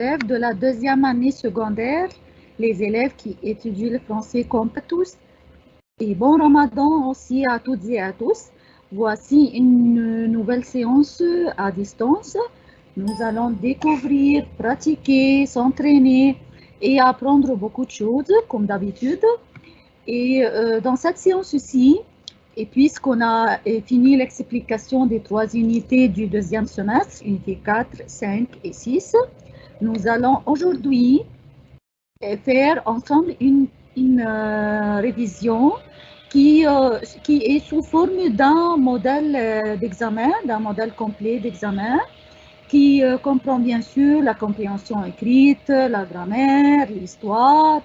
élèves de la deuxième année secondaire, les élèves qui étudient le français comme tous. Et bon Ramadan aussi à toutes et à tous. Voici une nouvelle séance à distance. Nous allons découvrir, pratiquer, s'entraîner et apprendre beaucoup de choses comme d'habitude. Et dans cette séance-ci, et puisqu'on a fini l'explication des 3 unités du deuxième semestre, unités 4, 5 et 6, nous allons aujourd'hui faire ensemble une révision qui est sous forme d'un modèle d'examen, d'un modèle complet d'examen, qui comprend bien sûr la compréhension écrite, la grammaire, l'histoire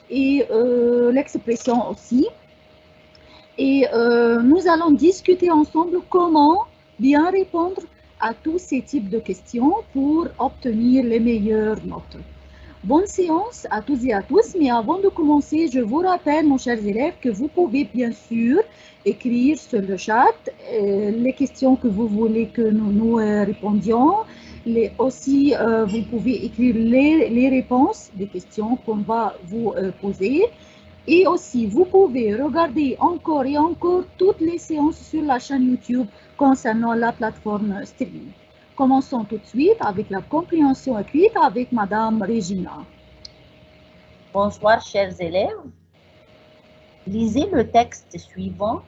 et l'expression aussi. Et nous allons discuter ensemble comment bien répondre à tous ces types de questions pour obtenir les meilleures notes. Bonne séance à tous et à tous, mais avant de commencer, je vous rappelle, mon chers élèves, que vous pouvez bien sûr écrire sur le chat les questions que vous voulez que nous répondions. Aussi, vous pouvez écrire les réponses des questions qu'on va vous poser. Et aussi, vous pouvez regarder encore et encore toutes les séances sur la chaîne YouTube concernant la plateforme streaming. Commençons tout de suite avec la compréhension écrite avec Madame Regina. Bonsoir, chers élèves. Lisez le texte suivant,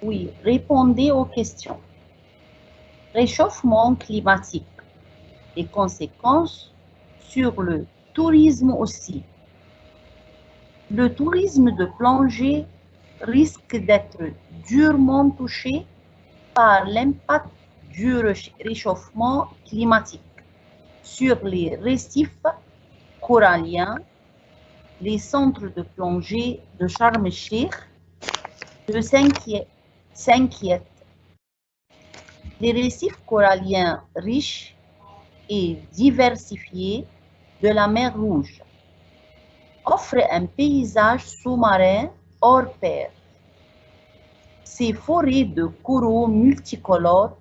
puis répondez aux questions. Réchauffement climatique. Les conséquences sur le tourisme aussi. Le tourisme de plongée risque d'être durement touché par l'impact du réchauffement climatique sur les récifs coralliens, les centres de plongée de Sharm el-Sheikh s'inquiètent. Les récifs coralliens riches et diversifiés de la mer Rouge offrent un paysage sous-marin hors pair. Ces forêts de coraux multicolores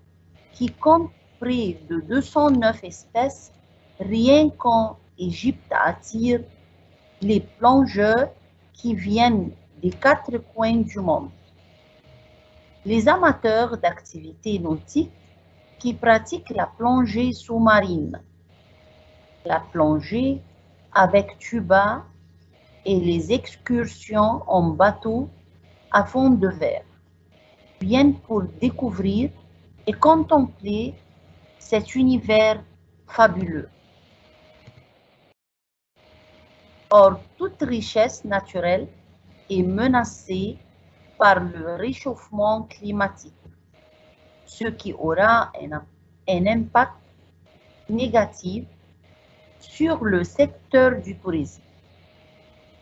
qui comptent près de 209 espèces rien qu'en Égypte attirent les plongeurs qui viennent des 4 coins du monde. Les amateurs d'activités nautiques qui pratiquent la plongée sous-marine, la plongée avec tuba et les excursions en bateau à fond de verre viennent pour découvrir et contempler cet univers fabuleux. Or, toute richesse naturelle est menacée par le réchauffement climatique, ce qui aura un impact négatif sur le secteur du tourisme.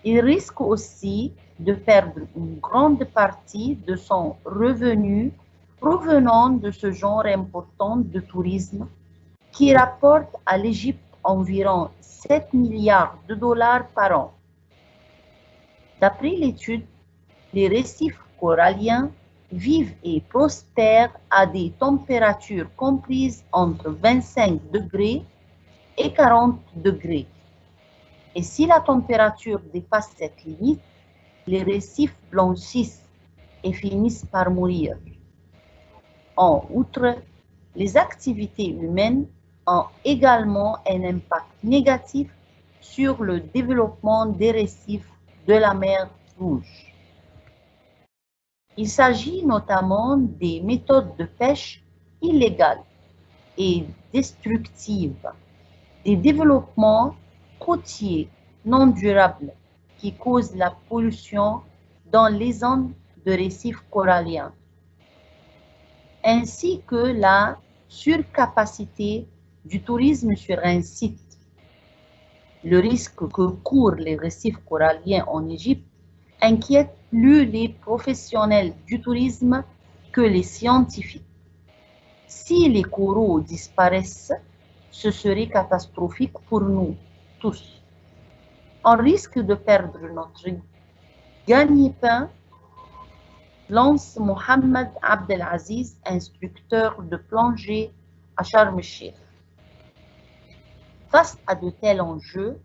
Il risque aussi de perdre une grande partie de son revenu provenant de ce genre important de tourisme qui rapporte à l'Égypte environ 7 milliards de dollars par an. D'après l'étude, les récifs coralliens vivent et prospèrent à des températures comprises entre 25 degrés et 40 degrés. Et si la température dépasse cette limite, les récifs blanchissent et finissent par mourir. En outre, les activités humaines ont également un impact négatif sur le développement des récifs de la mer Rouge. Il s'agit notamment des méthodes de pêche illégales et destructives, des développements côtiers non durables qui causent la pollution dans les zones de récifs coralliens, ainsi que la surcapacité du tourisme sur un site. Le risque que courent les récifs coralliens en Égypte inquiète plus les professionnels du tourisme que les scientifiques. Si les coraux disparaissent, ce serait catastrophique pour nous tous. On risque de perdre notre gagne-pain, lance Mohamed Abdelaziz, instructeur de plongée à Sharm el-Sheikh. Face à de tels enjeux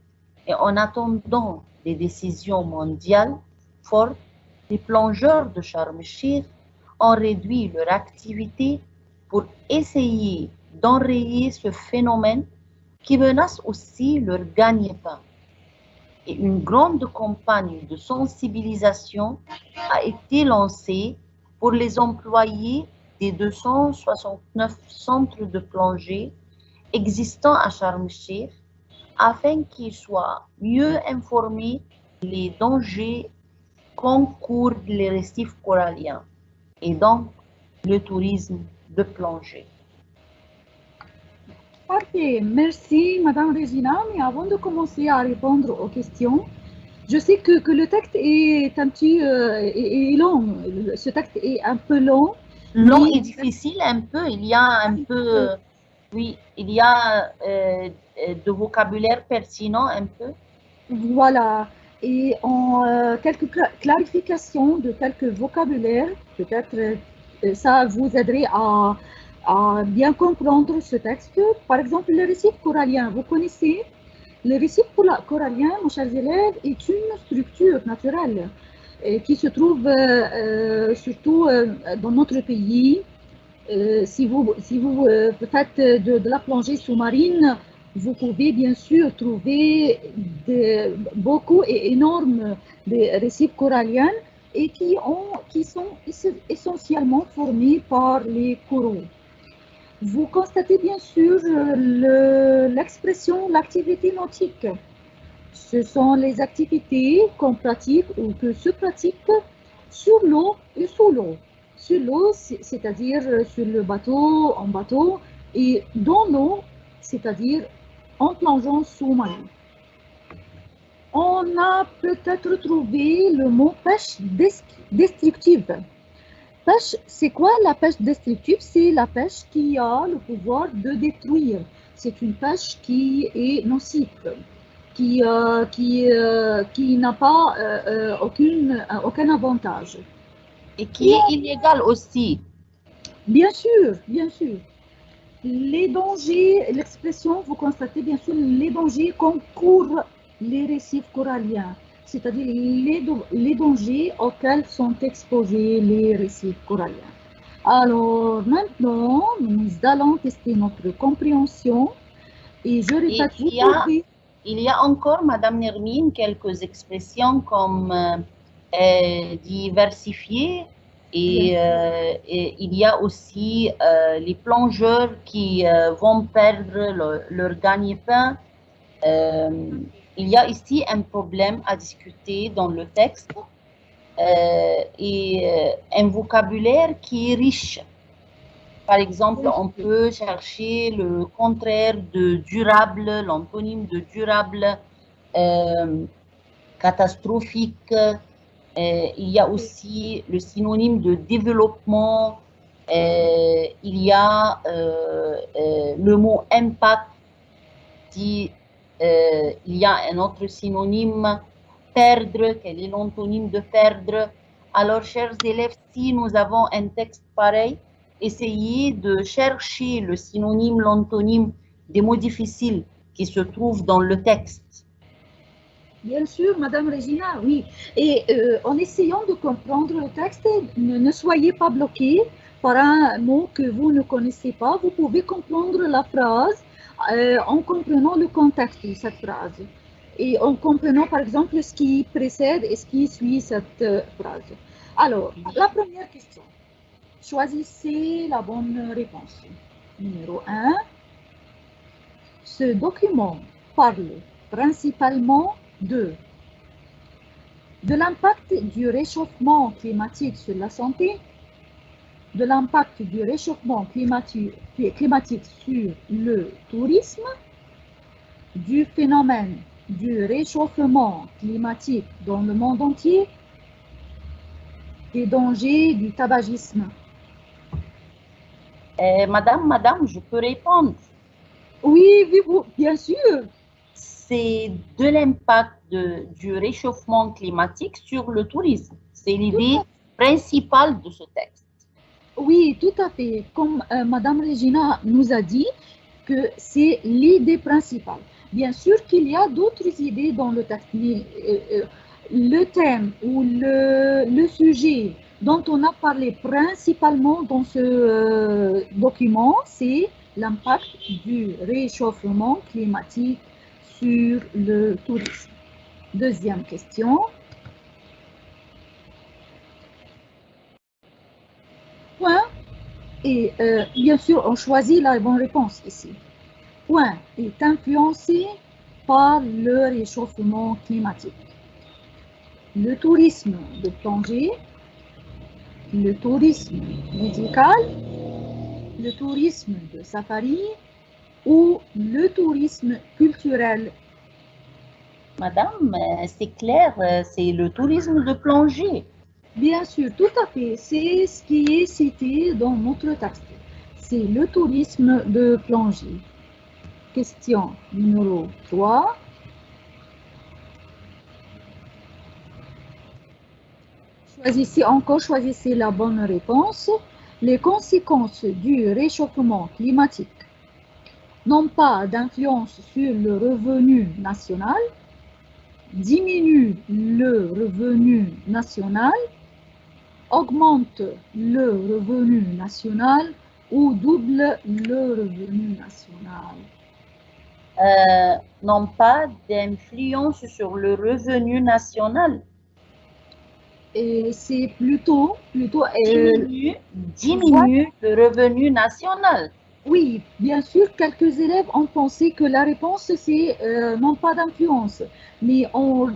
et en attendant des décisions mondiales fortes, les plongeurs de Sharm el-Sheikh ont réduit leur activité pour essayer d'enrayer ce phénomène qui menace aussi leur gagne-pain. Et une grande campagne de sensibilisation a été lancée pour les employés des 269 centres de plongée existants à Sharm el-Sheikh afin qu'ils soient mieux informés des dangers qu'encourent les récifs coralliens et donc le tourisme de plongée. Parfait, merci Madame Regina. Mais avant de commencer à répondre aux questions, je sais que le texte est un petit est long. Ce texte est un peu long. Long et difficile un peu. Il y a un peu, oui, il y a de vocabulaire pertinent un peu. Voilà. Et en quelques clarifications de quelques vocabulaires, peut-être ça vous aiderait à bien comprendre ce texte. Par exemple, le récif corallien, vous connaissez? Le récif corallien, mes chers élèves, est une structure naturelle qui se trouve surtout dans notre pays. Si vous faites de la plongée sous-marine, vous pouvez bien sûr trouver beaucoup et énormes de récifs coralliens et qui sont essentiellement formés par les coraux. Vous constatez bien sûr l'expression l'activité nautique. Ce sont les activités qu'on pratique ou que se pratique sur l'eau et sous l'eau. Sur l'eau, c'est-à-dire sur le bateau, en bateau, et dans l'eau, c'est-à-dire en plongeant sous-marin. On a peut-être trouvé le mot pêche destructive. Pêche, c'est quoi la pêche destructive? C'est la pêche qui a le pouvoir de détruire. C'est une pêche qui est nocive, qui n'a pas aucun avantage. Et qui est illégale aussi. Bien sûr, bien sûr. Les dangers, l'expression, vous constatez bien sûr les dangers qu'encourent les récifs coralliens, c'est-à-dire les dangers auxquels sont exposés les récifs coralliens. Alors maintenant, nous allons tester notre compréhension et je répète, il y a encore, Madame Nermine, quelques expressions comme diversifier et il y a aussi les plongeurs qui vont perdre leur gagne-pain. Il y a ici un problème à discuter dans le texte et un vocabulaire qui est riche. Par exemple, on peut chercher le contraire de durable, l'antonyme de durable, catastrophique. Il y a aussi le synonyme de développement. Il y a le mot impact. Il y a un autre synonyme, perdre. Quel est l'antonyme de perdre? Alors, chers élèves, si nous avons un texte pareil, essayez de chercher le synonyme, l'antonyme des mots difficiles qui se trouvent dans le texte. Bien sûr, Madame Regina, oui. Et en essayant de comprendre le texte, ne soyez pas bloqués par un mot que vous ne connaissez pas. Vous pouvez comprendre la phrase en comprenant le contexte de cette phrase et en comprenant par exemple ce qui précède et ce qui suit cette phrase. Alors, la première question. Choisissez la bonne réponse. Numéro 1. Ce document parle principalement de l'impact du réchauffement climatique sur la santé, de l'impact du réchauffement climatique sur le tourisme, du phénomène du réchauffement climatique dans le monde entier, des dangers du tabagisme. Madame, je peux répondre? Oui, bien sûr. C'est de l'impact du réchauffement climatique sur le tourisme. C'est l'idée principale de ce texte. Oui, tout à fait. Comme Madame Regina nous a dit que c'est l'idée principale. Bien sûr qu'il y a d'autres idées dans le texte, mais le thème ou le sujet dont on a parlé principalement dans ce document, c'est l'impact du réchauffement climatique sur le tourisme. Deuxième question. Point. Et bien sûr, on choisit la bonne réponse ici. Point est influencé par le réchauffement climatique. Le tourisme de plongée, le tourisme médical, le tourisme de safari ou le tourisme culturel. Madame, c'est clair, c'est le tourisme de plongée. Bien sûr, tout à fait, c'est ce qui est cité dans notre texte. C'est le tourisme de plongée. Question numéro 3. Choisissez la bonne réponse. Les conséquences du réchauffement climatique n'ont pas d'influence sur le revenu national, diminuent le revenu national, augmentent le revenu national ou doublent le revenu national. N'ont pas d'influence sur le revenu national. Et c'est plutôt diminue le revenu national. Oui, bien sûr, quelques élèves ont pensé que la réponse, c'est non pas d'influence. Mais en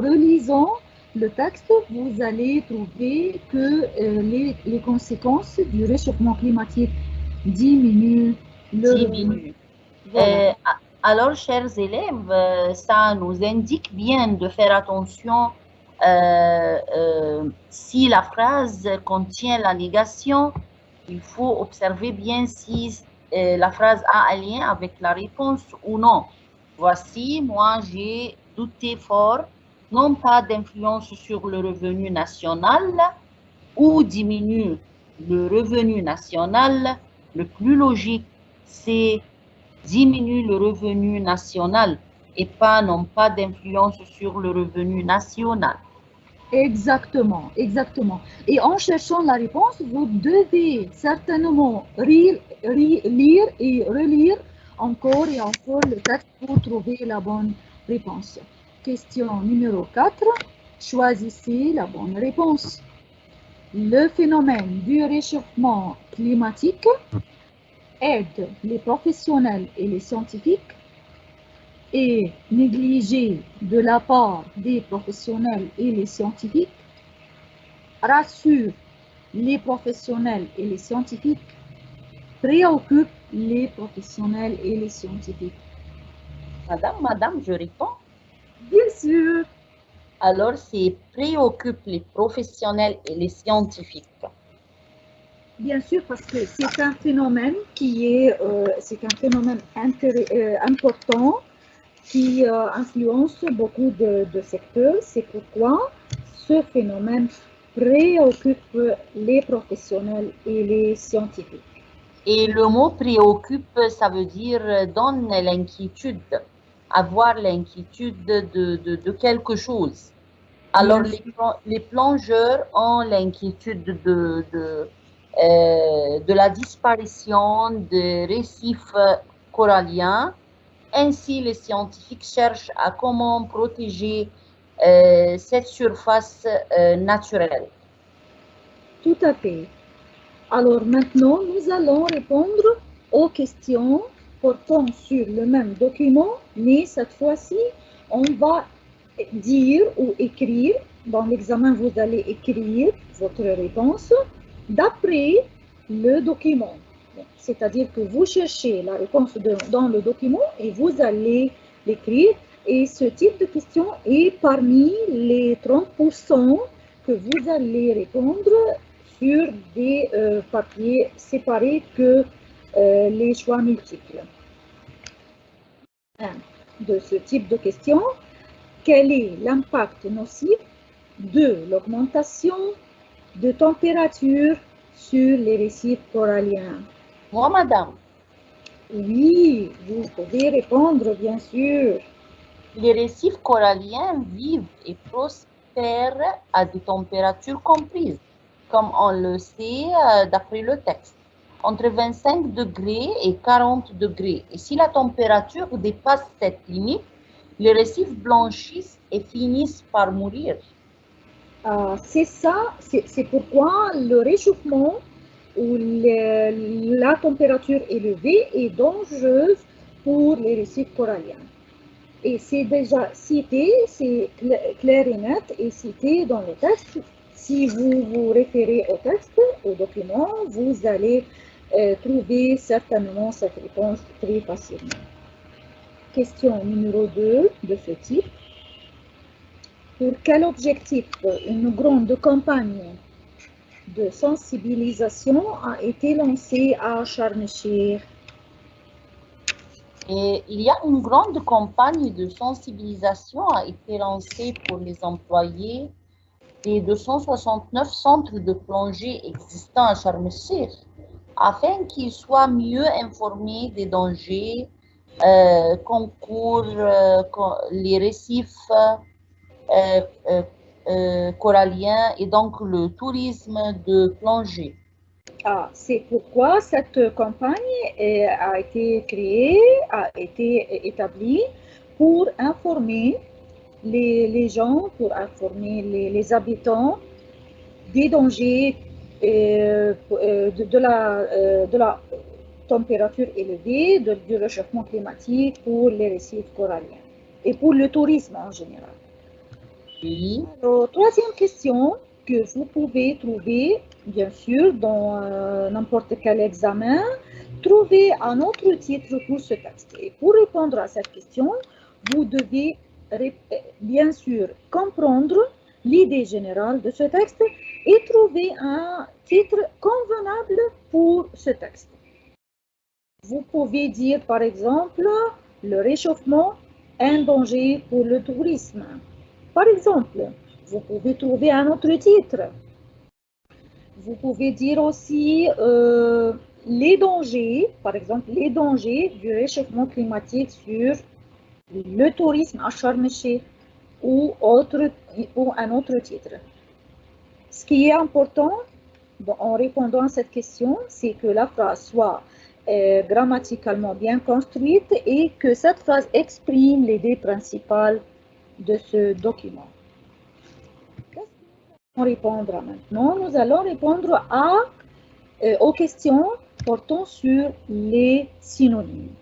relisant le texte, vous allez trouver que les conséquences du réchauffement climatique diminuent le revenu. Voilà. Alors, chers élèves, ça nous indique bien de faire attention si la phrase contient la négation. Il faut observer bien si la phrase a un lien avec la réponse ou non. Voici, moi j'ai douté fort, non pas d'influence sur le revenu national ou diminue le revenu national. Le plus logique, c'est diminue le revenu national et pas non pas d'influence sur le revenu national. Exactement, exactement. Et en cherchant la réponse, vous devez certainement lire et relire encore et encore le texte pour trouver la bonne réponse. Question numéro 4. Choisissez la bonne réponse. Le phénomène du réchauffement climatique aide les professionnels et les scientifiques et négligé de la part des professionnels et les scientifiques, rassure les professionnels et les scientifiques, préoccupe les professionnels et les scientifiques. Madame, je réponds. Bien sûr. Alors, c'est préoccupe les professionnels et les scientifiques. Bien sûr, parce que c'est un phénomène qui est, c'est un phénomène important qui influence beaucoup de secteurs. C'est pourquoi ce phénomène préoccupe les professionnels et les scientifiques. Et le mot préoccupe, ça veut dire donne l'inquiétude, avoir l'inquiétude de quelque chose. Alors, les plongeurs ont l'inquiétude de la disparition des récifs coralliens. Ainsi, les scientifiques cherchent à comment protéger cette surface naturelle. Tout à fait. Alors maintenant, nous allons répondre aux questions portant sur le même document, mais cette fois-ci, on va dire ou écrire. Dans l'examen, vous allez écrire votre réponse d'après le document. C'est-à-dire que vous cherchez la réponse dans le document et vous allez l'écrire. Et ce type de question est parmi les 30% que vous allez répondre sur des papiers séparés que les choix multiples. De ce type de question, quel est l'impact nocif de l'augmentation de température sur les récifs coralliens? Moi, madame. Oui, vous pouvez répondre, bien sûr. Les récifs coralliens vivent et prospèrent à des températures comprises, comme on le sait d'après le texte, entre 25 degrés et 40 degrés. Et si la température dépasse cette limite, les récifs blanchissent et finissent par mourir. C'est ça, c'est pourquoi le réchauffement ou la température élevée est dangereuse pour les récifs coralliens. Et c'est déjà cité, c'est clair et net et cité dans le texte. Si vous vous référez au texte, au document, vous allez trouver certainement cette réponse très facilement. Question numéro 2 de ce type. Pour quel objectif une grande campagne de sensibilisation a été lancée à Sharm el-Sheikh? Et il y a une grande campagne de sensibilisation a été lancée pour les employés des 269 centres de plongée existants à Sharm el-Sheikh afin qu'ils soient mieux informés des dangers qu'encourent les récifs coralliens et donc le tourisme de plongée. C'est pourquoi cette campagne a été créée, a été établie pour informer les gens, pour informer les habitants des dangers de la température élevée, du réchauffement climatique pour les récifs coralliens et pour le tourisme en général. Oui. Alors, troisième question que vous pouvez trouver, bien sûr, dans n'importe quel examen, trouvez un autre titre pour ce texte. Et pour répondre à cette question, vous devez bien sûr comprendre l'idée générale de ce texte et trouver un titre convenable pour ce texte. Vous pouvez dire par exemple le réchauffement, un danger pour le tourisme. Par exemple, vous pouvez trouver un autre titre. Vous pouvez dire aussi les dangers, par exemple les dangers du réchauffement climatique sur le tourisme à Sharm el-Sheikh ou un autre titre. Ce qui est important en répondant à cette question, c'est que la phrase soit grammaticalement bien construite et que cette phrase exprime l'idée principale de ce document. Répondre maintenant. Nous allons répondre aux questions portant sur les synonymes.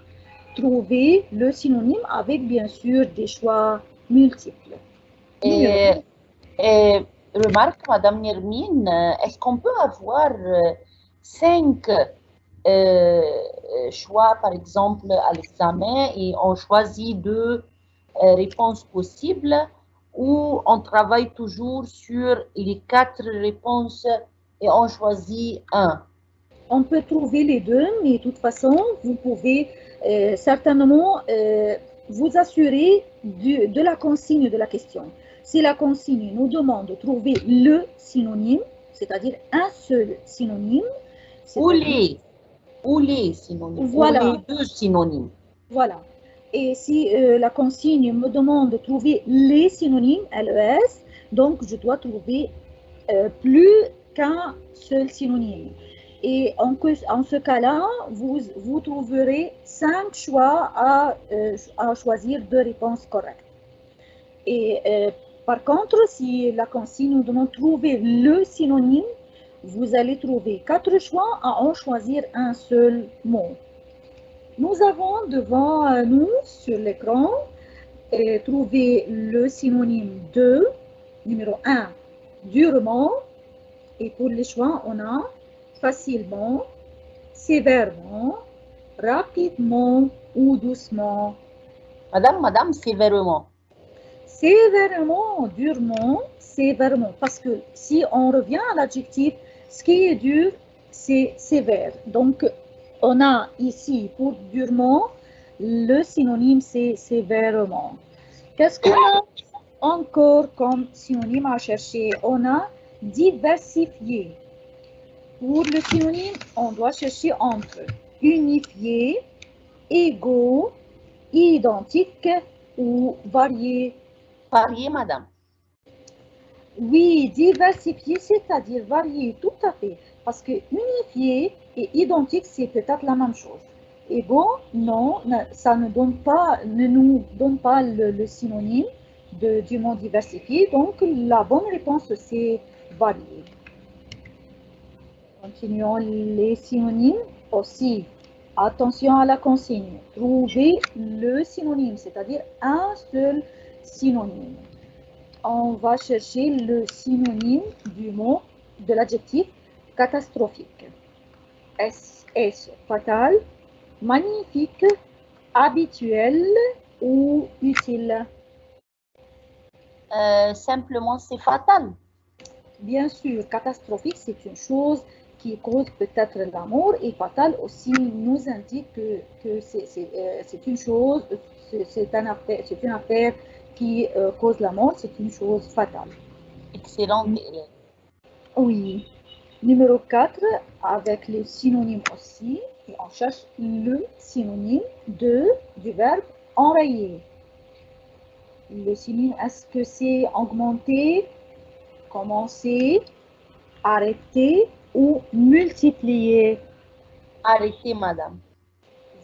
Trouver le synonyme avec bien sûr des choix multiples. Et remarque, Madame Nermine, est-ce qu'on peut avoir 5 choix, par exemple, à l'examen et on choisit 2 réponses possibles ou on travaille toujours sur les 4 réponses et on choisit un? On peut trouver les deux, mais de toute façon, vous pouvez certainement vous assurer de la consigne de la question. Si la consigne nous demande de trouver le synonyme, c'est-à-dire un seul synonyme, ou les synonymes, voilà. ou les 2 synonymes. Voilà. Et si la consigne me demande de trouver les synonymes, LES, donc je dois trouver plus qu'un seul synonyme. Et en ce cas-là, vous trouverez 5 choix à choisir 2 réponses correctes. Et par contre, si la consigne nous demande de trouver le synonyme, vous allez trouver 4 choix à en choisir un seul mot. Nous avons devant nous, sur l'écran, trouvé le synonyme de, numéro 1, durement. Et pour les choix, on a facilement, sévèrement, rapidement ou doucement. Madame, sévèrement. Sévèrement, durement, sévèrement. Parce que si on revient à l'adjectif, ce qui est dur, c'est sévère. Donc, on a ici pour durement, le synonyme c'est sévèrement. Qu'est-ce qu'on a encore comme synonyme à chercher? On a diversifié. Pour le synonyme, on doit chercher entre unifié, égaux, identiques ou variés. Varié, madame. Oui, diversifié, c'est-à-dire varié, tout à fait. Parce que unifié et identique, c'est peut-être la même chose. Égaux, non, ça ne nous donne pas le synonyme du mot diversifié. Donc, la bonne réponse, c'est varié. Continuons les synonymes aussi. Attention à la consigne. Trouvez le synonyme, c'est-à-dire un seul synonyme. On va chercher le synonyme du mot, de l'adjectif catastrophique. Est-ce fatal, magnifique, habituel ou utile? Simplement, c'est fatal. Bien sûr, catastrophique, c'est une chose qui cause peut-être la mort et fatal aussi nous indique que c'est une chose, c'est une affaire qui cause la mort, c'est une chose fatale. Excellent. Oui. Numéro 4, avec les synonymes aussi, et on cherche le synonyme du verbe enrayer. Le synonyme, est-ce que c'est augmenter, commencer, arrêter ou multiplier? Arrêtez, madame.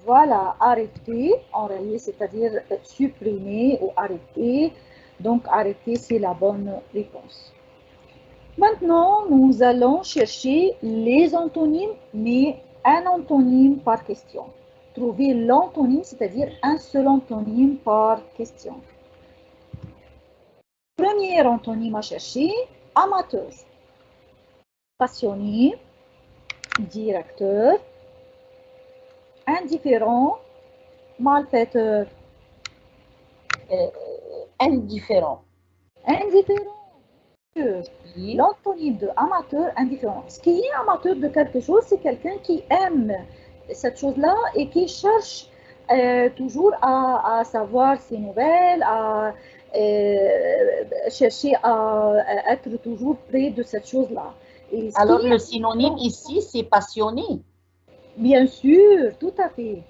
Voilà, arrêter, enrayer, c'est-à-dire supprimer ou arrêter. Donc, arrêter, c'est la bonne réponse. Maintenant, nous allons chercher les antonymes, mais un antonyme par question. Trouver l'antonyme, c'est-à-dire un seul antonyme par question. Premier antonyme à chercher, amateur. Passionné, directeur, indifférent, malfaiteur. Indifférent. Indifférent. Oui. L'antonyme de amateur, indifférent. Ce qui est amateur de quelque chose, c'est quelqu'un qui aime cette chose-là et qui cherche toujours à savoir ses nouvelles, à chercher à être toujours près de cette chose-là. Alors, le synonyme ici, c'est passionné. Bien sûr, tout à fait.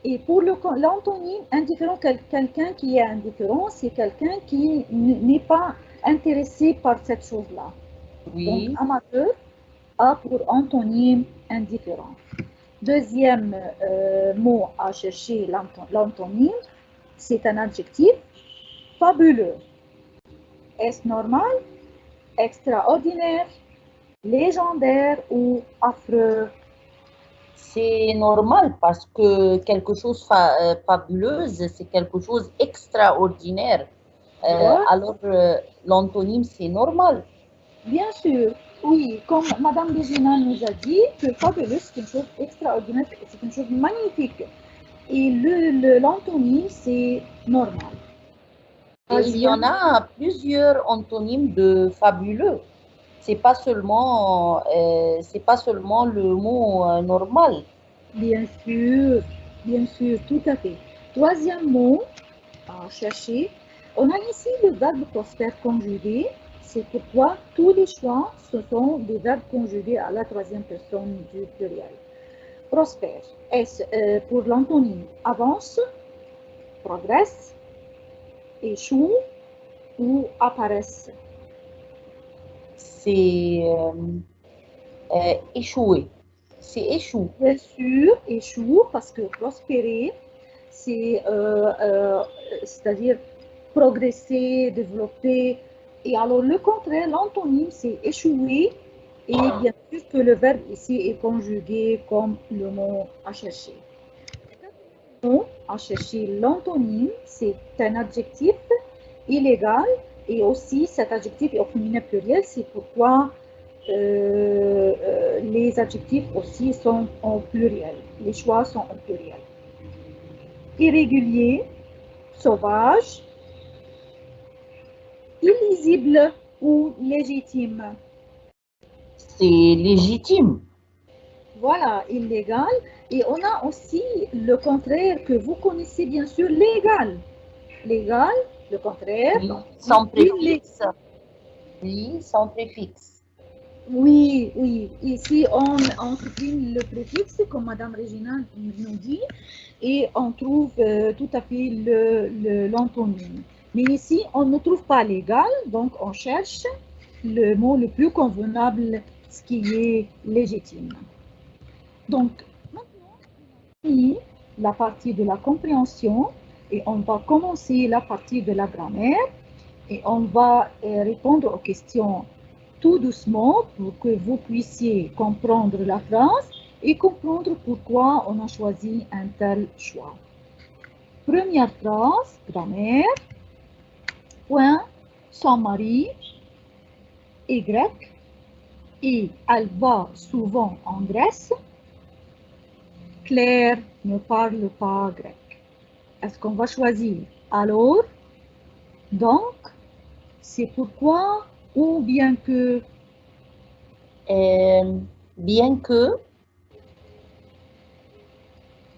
Et pour l'antonyme indifférent, quelqu'un qui est indifférent, c'est quelqu'un qui n'est pas intéressé par cette chose-là. Oui. Donc, amateur a pour antonyme indifférent. Deuxième mot à chercher, l'antonyme, c'est un adjectif fabuleux. Est-ce normal, extraordinaire, légendaire ou affreux? C'est normal parce que quelque chose fabuleuse, c'est quelque chose extraordinaire. Alors, l'antonyme, c'est normal. Bien sûr, oui, comme Madame Bézina nous a dit, que fabuleux, c'est une chose extraordinaire, c'est une chose magnifique. Et l'antonyme, c'est normal. Et il y en a plusieurs antonymes de fabuleux. C'est pas seulement le mot normal. Bien sûr, tout à fait. Troisième mot à chercher, on a ici le verbe prospère conjugué. C'est pourquoi tous les choix, ce sont des verbes conjugués à la troisième personne du pluriel. Prospère, est-ce pour l'antonyme avance, progresse, échoue ou apparaissent? C'est échouer. C'est échoue. Bien sûr, échoue parce que prospérer, c'est-à-dire progresser, développer. Et alors le contraire, l'antonyme, c'est échouer. Et bien sûr que le verbe ici est conjugué comme le mot à chercher. Le mot à chercher, l'antonyme, c'est un adjectif illégal et aussi cet adjectif est au féminin pluriel, c'est pourquoi les adjectifs aussi sont en pluriel, les choix sont en pluriel. Irrégulier, sauvage, illisible ou légitime. C'est légitime. Voilà, illégal. Et on a aussi le contraire que vous connaissez bien sûr, légal. Légal, le contraire. Oui, sans préfixe. Oui, sans préfixe. Oui, oui. Ici, on supprime le préfixe, comme Madame Régina nous dit, et on trouve tout à fait l'antonyme. Mais ici, on ne trouve pas l'égal, donc on cherche le mot le plus convenable, ce qui est légitime. Donc, maintenant, on a fini la partie de la compréhension et on va commencer la partie de la grammaire et on va répondre aux questions tout doucement pour que vous puissiez comprendre la phrase et comprendre pourquoi on a choisi un tel choix. Première phrase, grammaire. Point, son mari est grec et elle va souvent en Grèce. Claire ne parle pas grec. Est-ce qu'on va choisir alors, donc, c'est pourquoi ou bien que? Bien que,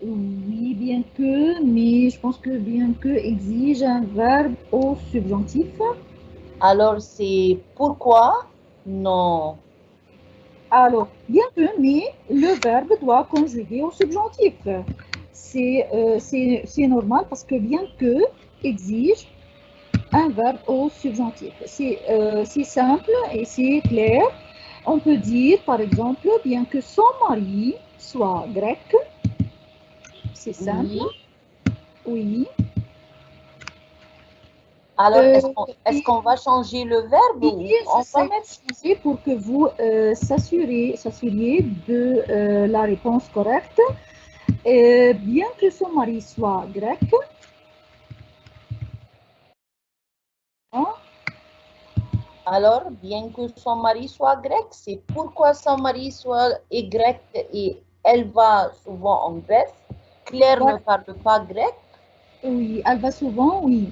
Oui, bien que, mais je pense que bien que exige un verbe au subjonctif. alors c'est pourquoi? Non. Alors, bien que, mais le verbe doit conjuguer au subjonctif. C'est normal parce que bien que exige un verbe au subjonctif. C'est simple et c'est clair. On peut dire, par exemple, bien que son mari soit grec, c'est simple, Oui. oui. Alors, Euh, est-ce et qu'on va changer le verbe Et ou je on va sais mettre... changer pour que vous s'assuriez de la réponse correcte. Bien que son mari soit grec, hein, Alors, bien que son mari soit grec, c'est pourquoi son mari est grec et elle va souvent en Grèce. Claire ne voilà. parle pas grec. Oui, elle va souvent, oui.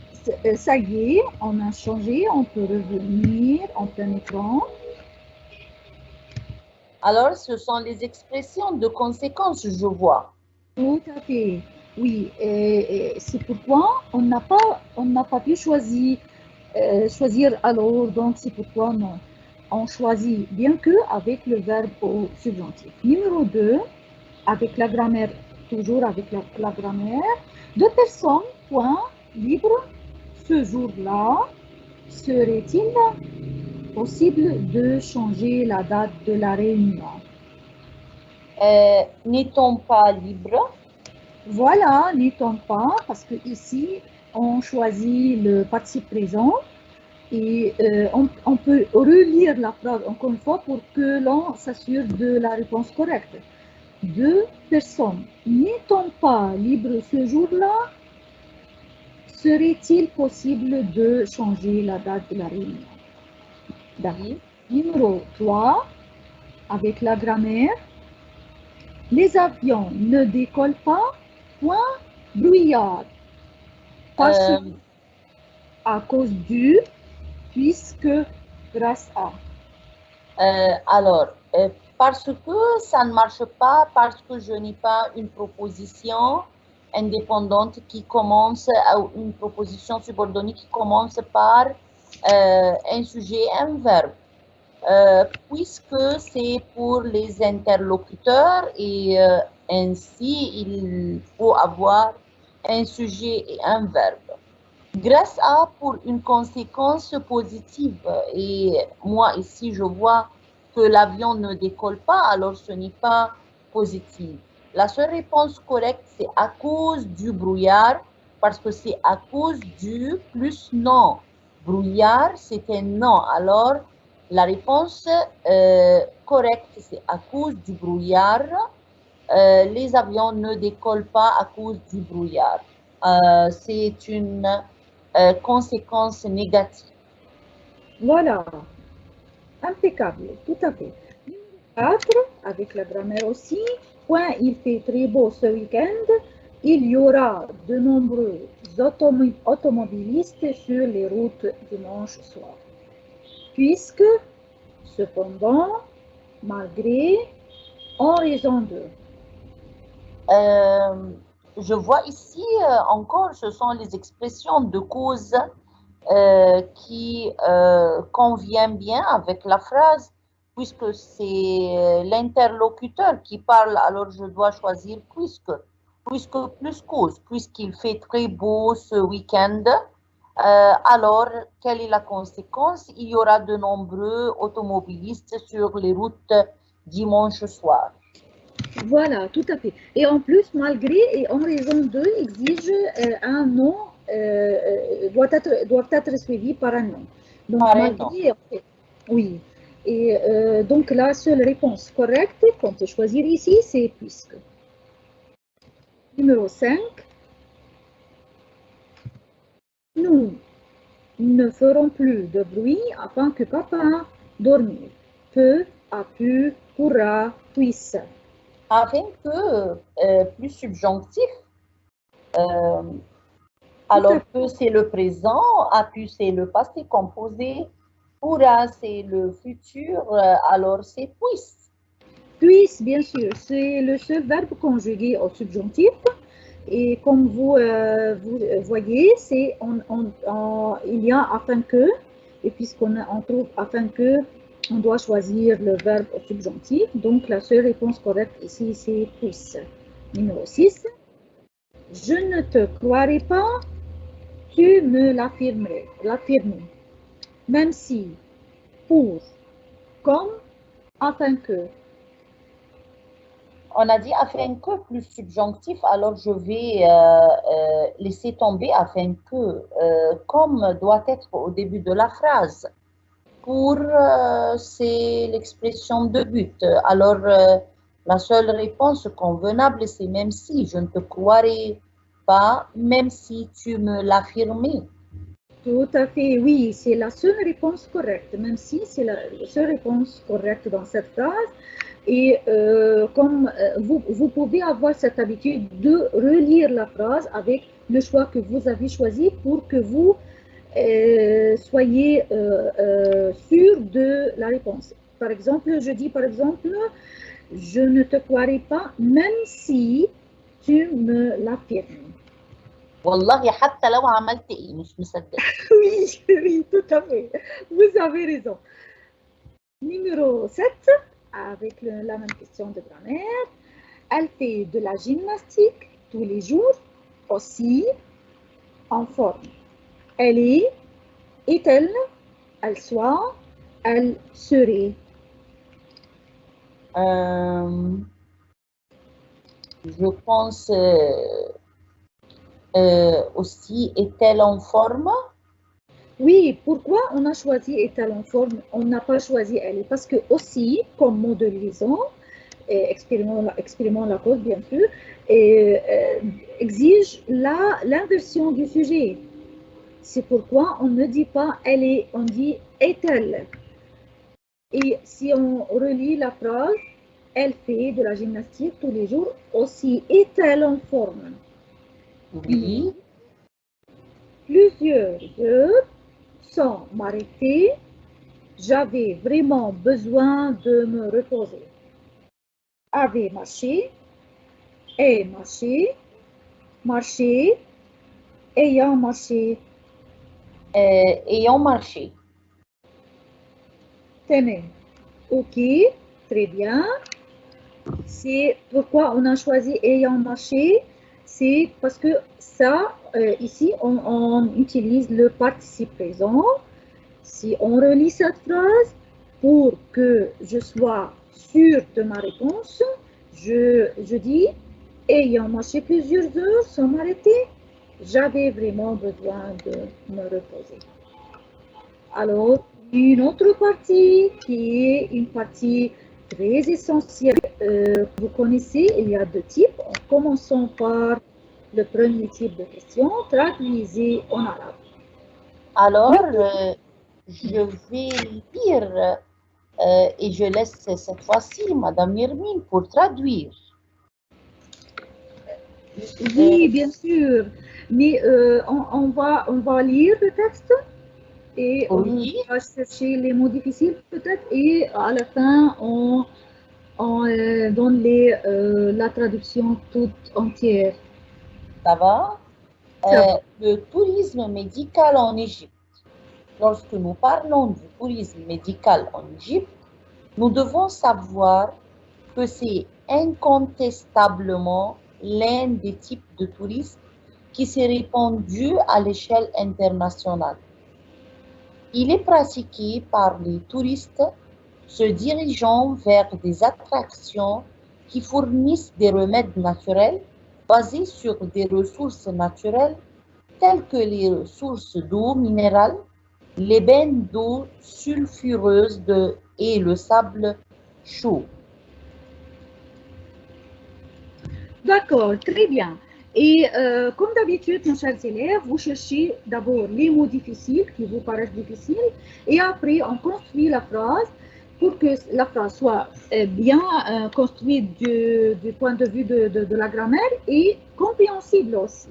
Ça y est, on a changé, on peut revenir en plein écran. Alors, ce sont les expressions de conséquence, je vois. Tout à fait. Oui, et c'est pourquoi on n'a pas pu choisir alors, donc c'est pourquoi non. On choisit bien que avec le verbe au subjonctif. Numéro 2, avec la grammaire, toujours avec la grammaire, deux personnes, point, libre, ce jour-là, serait-il possible de changer la date de la réunion? N'est-on pas libre? Voilà, n'étant pas, parce que ici, on choisit le participe présent et on peut relire la phrase encore une fois pour que l'on s'assure de la réponse correcte. Deux personnes n'étant pas libres ce jour-là, serait-il possible de changer la date de la réunion? D'accord. Oui. Numéro 3, avec la grammaire, les avions ne décollent pas, point, brouillard. Parce Euh, à cause du, puisque, grâce à. alors, parce que ça ne marche pas, parce que je n'ai pas une proposition indépendante qui commence, ou une proposition subordonnée qui commence par un sujet, un verbe. Puisque c'est pour les interlocuteurs et ainsi il faut avoir un sujet et un verbe. Grâce à pour une conséquence positive. Et moi ici, je vois que l'avion ne décolle pas, alors ce n'est pas positif. La seule réponse correcte, c'est à cause du brouillard, parce que c'est à cause du plus non. Brouillard, c'est un non. Alors, la réponse correcte, c'est à cause du brouillard. Les avions ne décollent pas à cause du brouillard. C'est une conséquence négative. Voilà, impeccable, tout à fait. 4, avec la grammaire aussi. Point, il fait très beau ce week-end. Il y aura de nombreux automobilistes sur les routes dimanche soir. Puisque, cependant, malgré, en raison de. Euh, je vois ici encore, ce sont les expressions de cause qui conviennent bien avec la phrase. puisque c'est l'interlocuteur qui parle, alors je dois choisir puisque plus cause, puisqu'il fait très beau ce week-end. Alors, quelle est la conséquence? Il y aura de nombreux automobilistes sur les routes dimanche soir. Voilà, tout à fait. Et en plus, malgré et en raison de, exige un nom, doivent être suivis par un nom. Donc, Par un nom. malgré, en fait, oui. Et donc, la seule réponse correcte qu'on peut choisir ici, c'est puisque. Numéro 5. Nous ne ferons plus de bruit afin que papa dormir. Peut, a pu, pourra, puisse. Afin que, plus subjonctif, euh, Tout à alors fait. que c'est le présent, a pu c'est le passé composé, pourra c'est le futur, alors c'est puisse. Puisse, bien sûr, c'est le seul verbe conjugué au subjonctif. Et comme vous voyez, il y a afin que, et puisqu'on on trouve afin que, on doit choisir le verbe au subjonctif. Donc la seule réponse correcte ici, c'est puisse. Numéro 6. Je ne te croirai pas, tu me l'affirmer. Même si, pour, comme, afin que. On a dit afin que plus subjonctif, alors je vais laisser tomber afin que, comme doit être au début de la phrase. Pour, c'est l'expression de but. Alors, la seule réponse convenable, c'est même si je ne te croirais pas, même si tu me l'affirmais. Tout à fait, oui, c'est la seule réponse correcte, même si c'est la seule réponse correcte dans cette phrase. Et comme vous pouvez avoir cette habitude de relire la phrase avec le choix que vous avez choisi pour que vous soyez sûr de la réponse. Par exemple, je dis par exemple, je ne te croirai pas même si tu me l'affirmes. والله حتى لو عملت ايه مش مصدق. Oui, oui, tout à fait. Vous avez raison. Numéro 7, avec la même question de grammaire. Elle fait de la gymnastique tous les jours, aussi en forme. Elle est-elle, elle soit, elle serait. Euh, je pense aussi, est-elle en forme? Oui, pourquoi on a choisi est-elle en forme? On n'a pas choisi elle est parce que aussi, comme mot de liaison, exprimons la cause bien sûr, et, exige l'inversion du sujet. C'est pourquoi on ne dit pas elle est, on dit est-elle. Et si on relit la phrase, elle fait de la gymnastique tous les jours, aussi est-elle en forme? Oui. Plusieurs heures sans m'arrêter, j'avais vraiment besoin de me reposer. Avait marché, est marché, marché, ayant marché, Ayant marché. tenez. Ok, très bien. C'est pourquoi on a choisi ayant marché. C'est parce que ça, ici, on utilise le participe présent. Si on relit cette phrase, pour que je sois sûre de ma réponse, je dis, ayant marché plusieurs heures sans m'arrêter, j'avais vraiment besoin de me reposer. Alors, une autre partie qui est une partie très essentielle, vous connaissez, il y a deux types. En commençant par le premier type de question, traduisez en arabe. Alors, je vais lire et je laisse cette fois-ci Madame Yermine pour traduire. Oui, bien sûr, mais on va lire le texte et on Oui, va chercher les mots difficiles peut-être et à la fin, on donne la traduction toute entière. ça va. Ça va. Le tourisme médical en Égypte. Lorsque nous parlons du tourisme médical en Égypte, Nous devons savoir que c'est incontestablement l'un des types de tourisme qui s'est répandu à l'échelle internationale. Il est pratiqué par les touristes se dirigeant vers des attractions qui fournissent des remèdes naturels basés sur des ressources naturelles telles que les ressources d'eau minérale, les bains d'eau sulfureuse et le sable chaud. D'accord, très bien. Et comme d'habitude, mes chers élèves, vous cherchez d'abord les mots difficiles qui vous paraissent difficiles et après on construit la phrase pour que la phrase soit bien construite du point de vue de la grammaire et compréhensible aussi.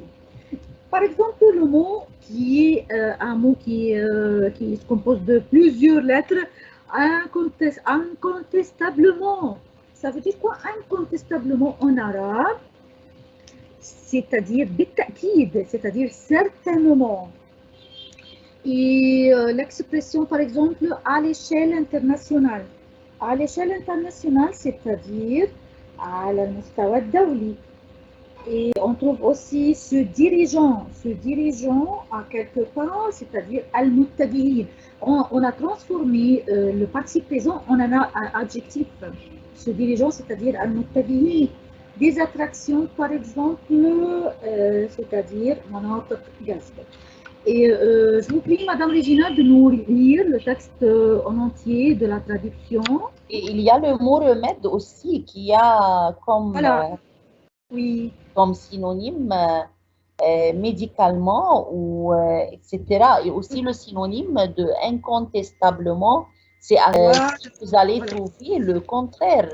Par exemple, le mot qui est un mot qui se compose de plusieurs lettres, incontestablement. Ça veut dire quoi incontestablement en arabe? C'est-à-dire بالتأكيد, c'est-à-dire certainement. Et l'expression, par exemple, à l'échelle internationale. À l'échelle internationale, c'est-à-dire على المستوى الدولي. Et on trouve aussi ce dirigeant à quelque part, c'est-à-dire al-muttabihin. On a transformé le participe présent en un adjectif. Ce dirigeant, c'est-à-dire al-muttabihin. Des attractions, par exemple, c'est-à-dire مناطق جذب. Et je vous prie, Madame Regina, de nous lire le texte en entier de la traduction. Et il y a le mot remède aussi qui a comme, Voilà. Oui. comme synonyme médicalement ou etc. Et aussi le synonyme de incontestablement, c'est Voilà. vous allez trouver le contraire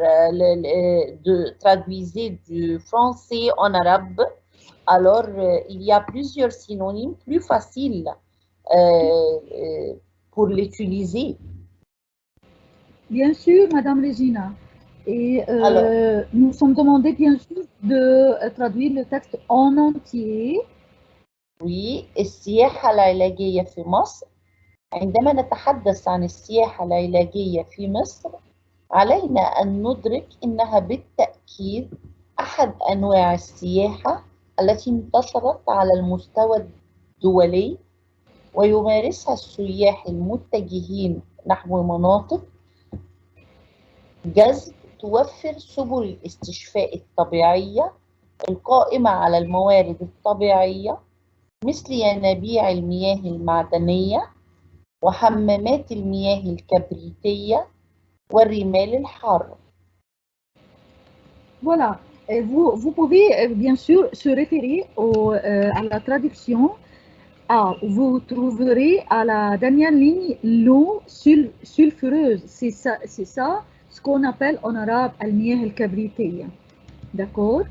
de traduisez du français en arabe. Alors il y a plusieurs synonymes plus faciles pour l'utiliser. Bien sûr, Madame Regina. Et Alors, nous sommes demandés, bien sûr, de traduire le texte en entier. oui, السياحة العلاجية في مصر. عندما نتحدث عن السياحة العلاجية في مصر علينا أن ندرك أنها بالتأكيد أحد أنواع السياحة التي انتشرت على المستوى الدولي ويمارسها السياح المتجهين نحو مناطق جذب توفر سبل الاستشفاء الطبيعية القائمة على الموارد الطبيعية مثل ينابيع المياه المعدنية وحمامات المياه الكبريتية والرمال الحارة. Voilà. Et vous pouvez bien sûr se référer à la traduction. Vous trouverez à la dernière ligne l'eau sulfureuse. C'est ça ce qu'on appelle en arabe al-miyah al-kabritiyya. D'accord?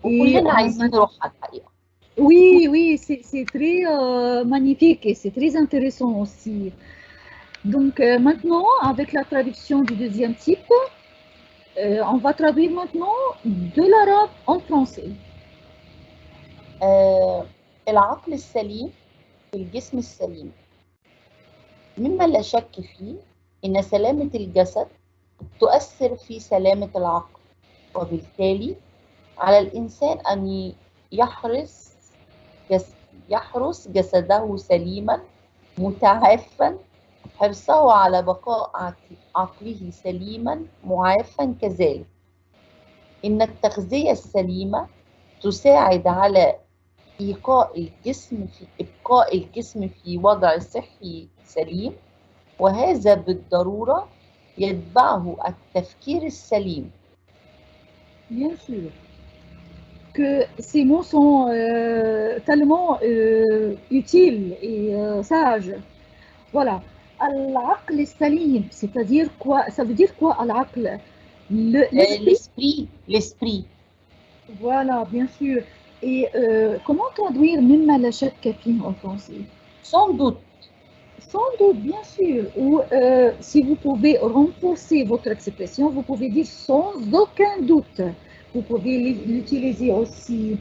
وكلنا عايزين نروحها الحقيقة. Oui, oui, c'est très magnifique et c'est très intéressant aussi. Donc maintenant, avec la traduction du deuxième type, on va traduire maintenant de l'arabe en français. العقل السليم في الجسم السليم. مما لا شك فيه إن سلامة الجسد تؤثر في سلامة العقل، وبالتالي على الإنسان أن يحرس جسده سليما متعافا حرصه على بقاء عقله سليما معافا كذلك. إن التغذية السليمة تساعد على إبقاء الجسم في وضع صحي سليم، وهذا بالضرورة يتبعه التفكير السليم. Bien sûr que ces mots sont tellement utiles et sages. Voilà. Al-aql salim, c'est-à-dire quoi? Ça veut dire quoi al-aql? L'esprit. Voilà, bien sûr. Et comment traduire mimma la shakka fihi en français? Sans doute. Sans doute, bien sûr. Ou si vous pouvez renforcer votre expression, vous pouvez dire sans aucun doute. Vous pouvez l'utiliser aussi.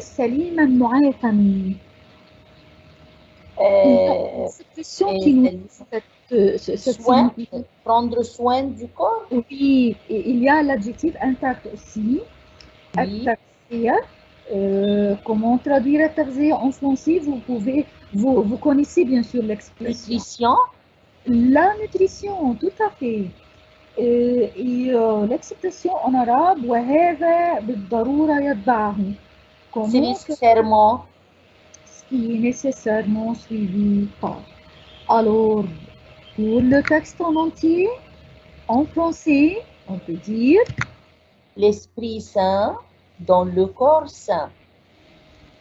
Saliman mu'afan. L'expression qui nous cette soin, signification. prendre soin du corps. Oui, et il y a l'adjectif intact aussi. Oui. التغذية. Comment traduire التغذية en français? Vous connaissez bien sûr l'expression. Nutrition. La nutrition, tout à fait. Et l'expression en arabe وهذا بالضرورة يتبعه. C'est Comment nécessairement. ce qui est nécessairement suivi par. Alors, pour le texte en entier, en français, on peut dire L'Esprit Saint dans le corps saint.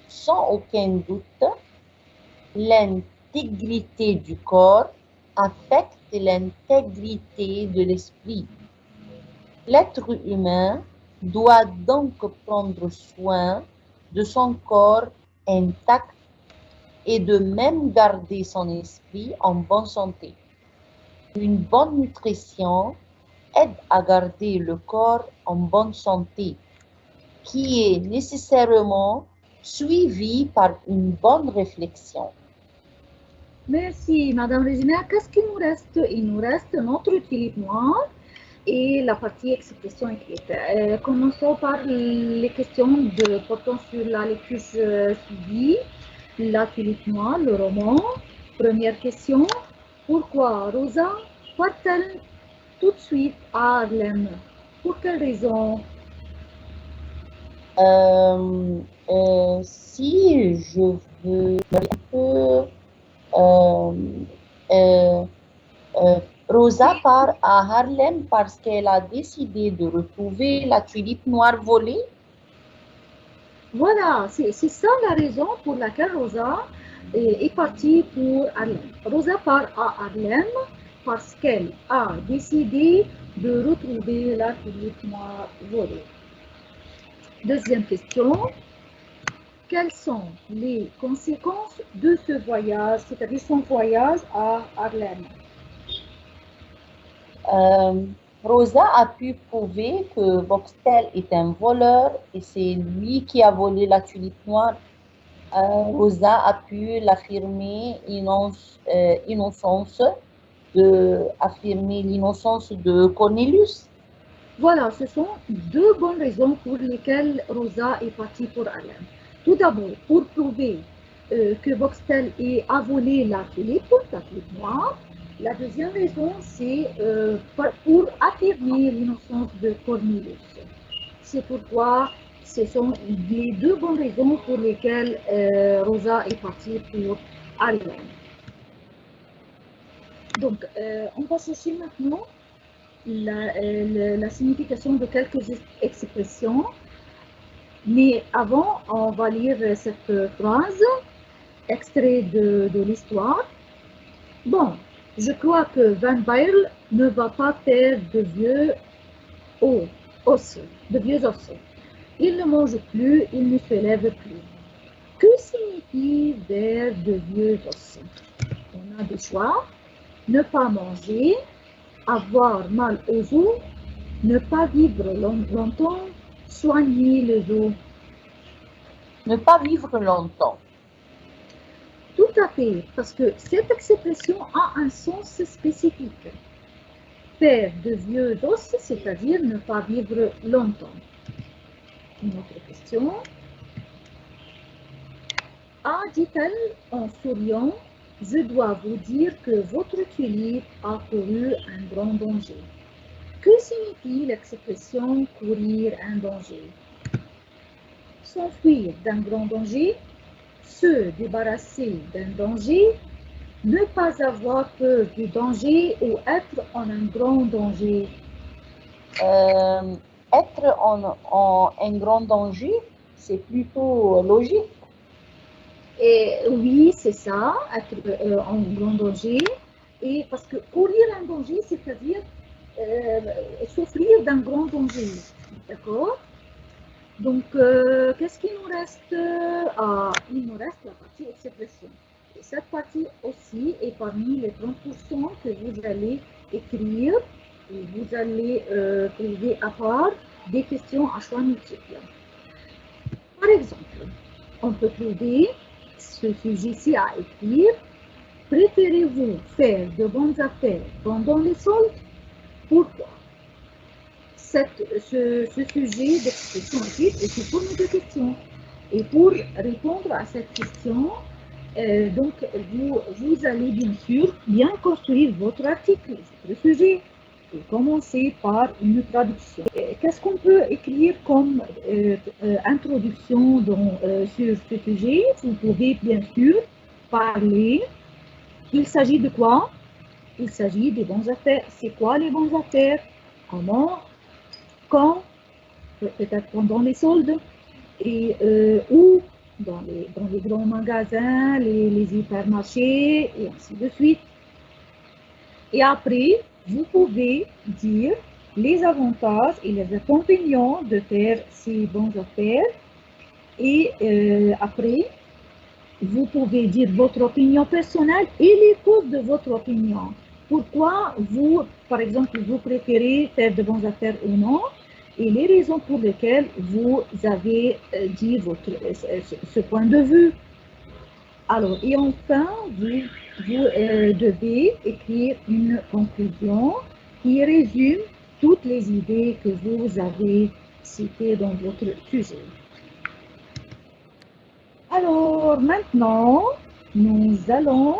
Sans aucun doute, l'intégrité du corps affecte l'intégrité de l'esprit. L'être humain doit donc prendre soin de son corps intact et de même garder son esprit en bonne santé. Une bonne nutrition aide à garder le corps en bonne santé, qui est nécessairement suivie par une bonne réflexion. Merci, Madame Regina. Qu'est-ce qu'il nous reste? Il nous reste notre tulipe noire et la partie expression écrite. Commençons par les questions portant sur la lecture suivie. La tulipe noire, le roman. Première question. Pourquoi Rosa part-elle tout de suite à Harlem? Pour quelle raison? Si je veux un peu, Rosa part à Harlem parce qu'elle a décidé de retrouver la tulipe noire volée. Voilà, c'est ça la raison pour laquelle Rosa est partie pour Harlem. Rosa part à Harlem parce qu'elle a décidé de retrouver la tulipe noire volée. Deuxième question. Quelles sont les conséquences de ce voyage, c'est-à-dire son voyage à Harlem? Rosa a pu prouver que Boxtel est un voleur et c'est lui qui a volé la tulipe noire. Rosa a pu l'affirmer affirmer l'innocence de Cornelius. Voilà, ce sont deux bonnes raisons pour lesquelles Rosa est partie pour Harlem. Tout d'abord, pour prouver que Boxtel a volé la tulipe noire. La deuxième raison, c'est pour affirmer l'innocence de Cornelius. C'est pourquoi ce sont les deux bonnes raisons pour lesquelles Rosa est partie pour Harlem. Donc, on va chercher maintenant la signification de quelques expressions. Mais avant, on va lire cette phrase, extrait de l'histoire. Bon, je crois que Van Baerle ne va pas faire de vieux os. Il ne mange plus, il ne se lève plus. Que signifie vers de vieux os? On a des choix. Ne pas manger, avoir mal aux os, ne pas vivre longtemps, soigner les os. Ne pas vivre longtemps. Tout à fait, parce que cette expression a un sens spécifique. Faire de vieux os, c'est-à-dire ne pas vivre longtemps. Une autre question. Ah, dit-elle en souriant, je dois vous dire que votre tulipe a couru un grand danger. Que signifie l'expression courir un danger? S'enfuir d'un grand danger, se débarrasser d'un danger, ne pas avoir peur du danger ou être en un grand danger. Être en un grand danger, c'est plutôt logique. Et oui, c'est ça, être en grand danger. Et parce que courir un danger, c'est-à-dire souffrir d'un grand danger. D'accord? Donc, qu'est-ce qu'il nous reste? Il nous reste la partie expression. Et cette partie aussi est parmi les 30% que vous allez écrire et vous allez trouver à part des questions à choix multiples. Par exemple, on peut trouver ce sujet-ci à écrire. Près préférez-vous faire de bonnes affaires pendant les soldes? Pourquoi? Ce sujet d'expression écrite est sous forme de question. Et pour répondre à cette question, donc vous allez bien sûr bien construire votre article, votre sujet, et commencer par une traduction. Qu'est-ce qu'on peut écrire comme introduction sur ce sujet? Vous pouvez bien sûr parler. Il s'agit de quoi? Il s'agit des bonnes affaires. C'est quoi les bonnes affaires? Comment? Quand? Peut-être pendant les soldes. Et où? Dans les grands magasins, les hypermarchés, et ainsi de suite. Et après, vous pouvez dire les avantages et les inconvénients de faire ces bonnes affaires. Et après, vous pouvez dire votre opinion personnelle et les causes de votre opinion. Pourquoi vous, par exemple, vous préférez faire de bonnes affaires ou non, et les raisons pour lesquelles vous avez dit ce point de vue. Alors, et enfin, vous devez écrire une conclusion qui résume toutes les idées que vous avez citées dans votre sujet. Alors, maintenant, nous allons